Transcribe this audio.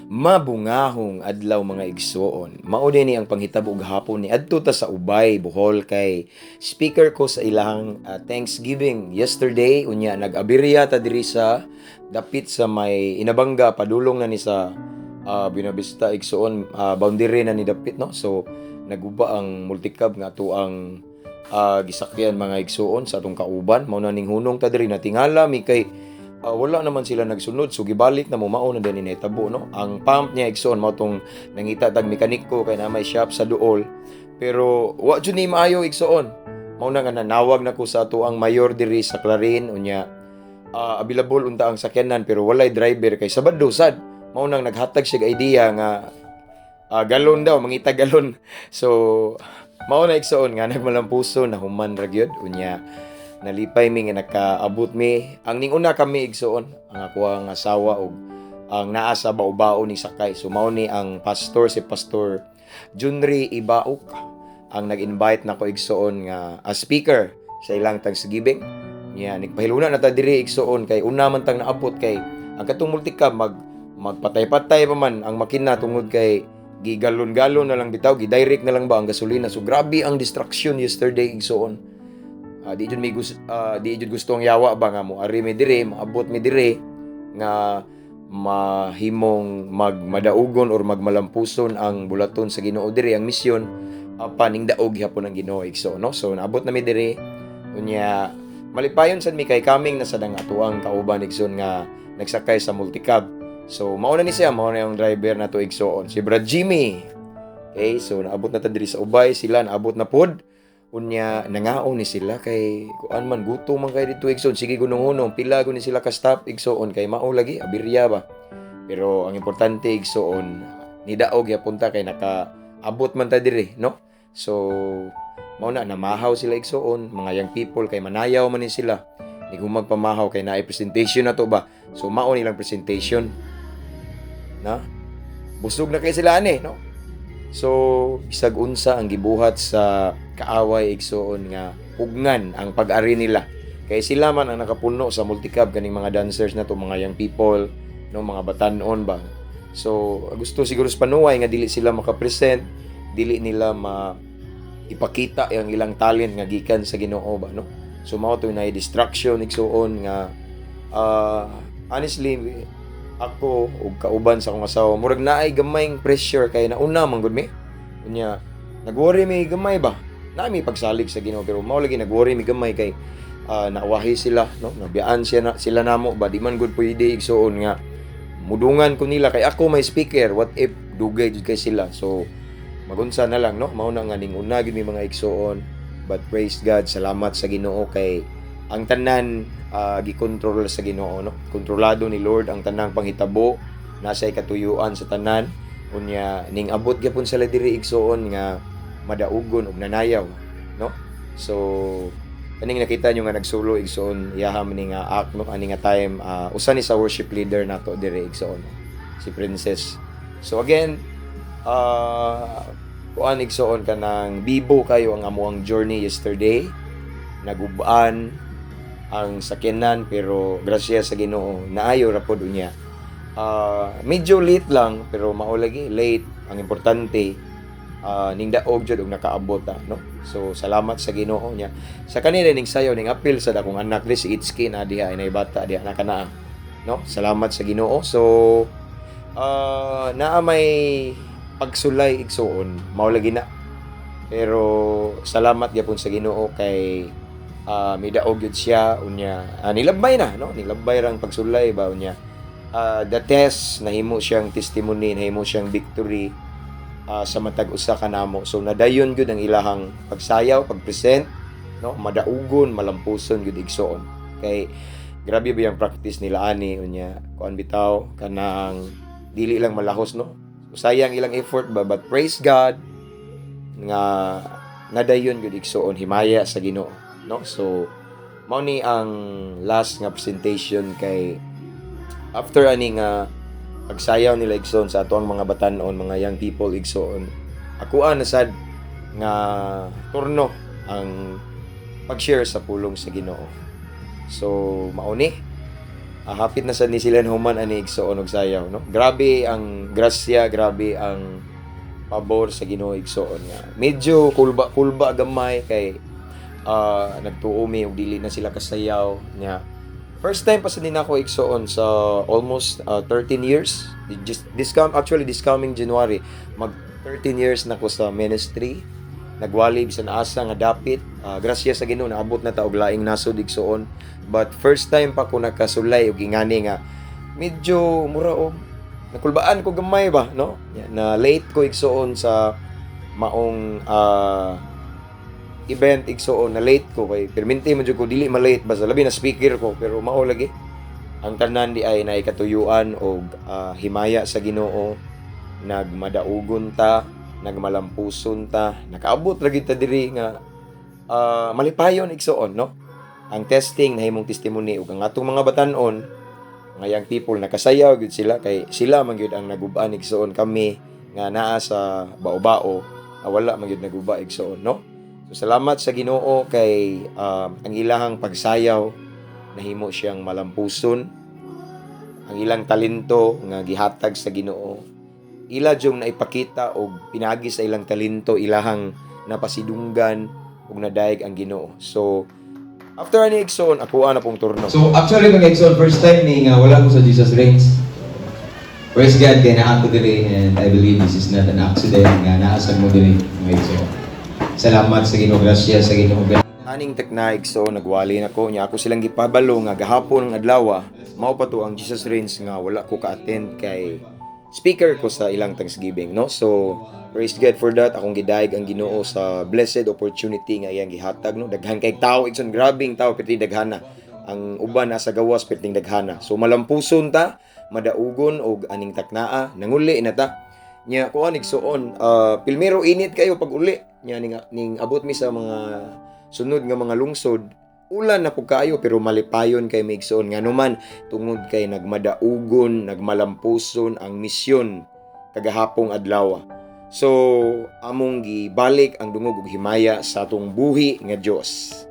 Mabungahong adlaw mga igsuon. Mao din ni ang panghitabo ug hapon ni adto ta sa Ubay, Bohol kay speaker ko sa ilang Thanksgiving yesterday unya nag-abirya ta diri sa dapit sa may Inabanga padulong na ni sa Binabista igsuon boundary na ni dapit no. So naguba ang multicab nga ato ang gisakyan mga igsuon sa atong kauban mao na ning hunong ta diri natingala mi kay wala naman sila nagsunod so gibalik na mo mao na din initabo no. Ang pump niya igsoon mao tong nangita tag mekaniko kay na may shop sa duol pero wa jud ni maayo igsoon. Mao na nga nanawag nako sa ato ang mayor diri sa Clarin unya available unta ang sakyanan pero walay driver kay Sabado sad. Mao nang naghatag siya idea nga galon daw mangita galon. So mao na igsoon nga nagmalampuso na human ra gyud unya nalipay mi nga nakaabot mi ang ning una kami igsuon ang ako ang asawa ug ang naa sa baobao ni sakay. So mao ni ang pastor si Pastor Junri Ibaok ang nag-invite nako igsuon nga as speaker sa ilang Thanksgiving. Nya nagpahiluna na ta diri igsuon kay una man tang naabot kay ang katong multicab magpatay-patay pa man ang makina tungod kay gigalon-galon na lang bitaw gidirect na lang ba ang gasolina. So grabe ang distraction yesterday igsuon. Di jud gustong yawa ba nga mo ari mi dire maabot mi dire nga mahimong magmadaugon or magmalampuson ang bulaton sa Ginoo dire ang misyon paning daog hapon ang Ginoo igso no. So naabot na mi dire unya malipayon sad mi kay kaming nasa dang atuang kauban igsoon nga nagsakay sa multicab. So mao na ni siya mao na yung driver nato igsoon si Brad Jimmy. Okay, so naabot na ta diri sa Ubay sila naabot na pod. Unya nangaon ni sila kay kuan man gutom man kay dito igsoon sige gunong-hunong pila gud ni sila ka stop igsoon kay mao lagi abirya ba pero ang importante igsoon ni daog ya punta kay nakaabot man ta diri no. So mao na namahaw sila igsoon mga young people kay manayaw man ni sila ni magpamahaw kay naay presentation na to ba. So mao nilang presentation na busog na kay sila ani no. So bisag unsa ang gibuhat sa kaaway igsoon nga ugnan ang pag-ari nila kay sila man ang nakapuno sa multicab kaning mga dancers na to mga young people no mga batan-on ba. So gusto siguro sa panuway nga dili sila makapresent dili nila ipakita ang ilang talent nga gikan sa Ginoo ba no. So mao to na distraction igsoon nga honestly ako ug kauban sa akong asawa murag naay gamayng pressure kay nauna man gud mi unya nagworry mi gamay ba nami pagsalig sa Ginoo pero mao lagi nagworry mi gamay kay nawahi sila no nabiyaan sila namo ba di man gud pwede igsuon nga mudungan ko nila kay ako may speaker what if dugay jud kay sila. So magunsa na lang no mao na nga ning una gid mi mga igsuon but praise God salamat sa Ginoo kay ang tanan gikontrol sa Ginoo no. Kontrolado ni Lord ang tanang panghitabo nasay katuyuan sa tanan unya ning abot gyapon sila diri igsuon nga madaugon ug nanayaw no. So kaning nakita nyo nga nagsulo igsoon iyaham ni nga act no ani nga time usa ni sa worship leader nato dire igsoon si Princess. So again kuan igsoon kanang bibo kayo ang amuang journey yesterday nagubaan ang sakyanan pero grasya sa Ginoo naayo ra pod unya medyo late lang pero mao lagi late ang importante ning daog jud og nakaabot no. So salamat sa Ginoo niya sa kanila ning sayo ning apil sa dakong anak di si Itski na diha inay bata diha na kana no. Salamat sa Ginoo. So naa may pagsulay igsoon mao lagi na pero salamat gyapon sa Ginoo kay may daog yun siya unya nilabay na no nilabay rang pagsulay ba unya the test nahimo siyang testimony nahimo siyang victory sa matag usa ka namo. So nadayon gyud ang ilahang pagsayaw pagpresent no madaugon malampuson gyud igsoon kay grabe ba yung practice nila ani unya kuan bitaw kanang dili lang malahos no sayang ilang effort ba but praise God nga nadayon gyud igsoon himaya sa Ginoo no. So mao ni ang last nga presentation kay after ani nga pagsayaw nila igsoon sa atoang mga batan-on mga young people igsoon ako na sad nga turno ang pag-share sa pulong sa Ginoo. So mao ni hapit na sad ni sila human ani igsoon og sayaw, no? Grabe ang grasya, grabe ang pabor sa Ginoo igsoon nga. Medyo kulba gamay kay nagtuo mi og dili na sila kasayaw nya. First time pa sa din ako igsoon sa almost 13 years. This coming January mag 13 years na ko sa ministry. Nagwali bisan asa nga dapit. Grasya sa Ginoo naabot na ta og laing nasod igsoon. But first time pa ko nakasulay og ingani nga medyo mura og nakulbaan ko gamay ba, no? Na late ko igsoon sa maong event igsoon na late ko kay perminti man jud ko dili ma-late basta labi na speaker ko pero mao lagi ang tanan di ay naay katuyuan og himaya sa Ginoo, nagmadaugon ta, nagmalampuson ta, nakaabot lagi ta diri nga malipayon igsoon, no? Ang testing nahimong testimony ug ang atong mga batan-on nga young people nakasayaw gyud sila kay sila man gyud ang nagub-an igsoon kami nga naa sa bao-bao wala man gyud naguba igsoon, no? So salamat sa Ginoo kay ang ilahang pagsayaw nahimo siyang malampuson, ang ilang talento nga gihatag sa Ginoo ila jung naipakita og pinagi sa ilang talento ilahang napasidunggan ug nadayeg ang Ginoo. So after ani igsoon ako na pong turno. So actually mga igsoon first time ni nga wala ko sa Jesus Reigns. Praise God kay naa ko diri and I believe this is not an accident nga naasag mo diri mga igsoon. Salamat sa Ginoo, grasya sa Ginoo. Aning teknaik so nagwali na ko nya ako silang gipabalo nga gahapon ng adlaw mao pa to ang Jesus Reigns nga wala ko ka-attend kay speaker ko sa ilang Thanksgiving, no? So praise God for that. Akong gidayeg ang Ginoo sa blessed opportunity nga iyang gihatag, no? Daghan kay tao igsoon, grabing tao perti daghana. Ang uban nasa gawas perting daghana. So malampuson ta, madaugon og aning taknaa, nanguli na ta. Nya kuan igsoon, pilmero init kayo pag uli. Nya ning abot mi sa mga sunod nga mga lungsod. Ulan na pug kaayo pero malipayon kay migsoon nga numan tungod kay nagmadaugon, nagmalampuson ang misyon kagahapong adlaw. So among gibalik ang dungog ug himaya sa atong buhi nga Dios.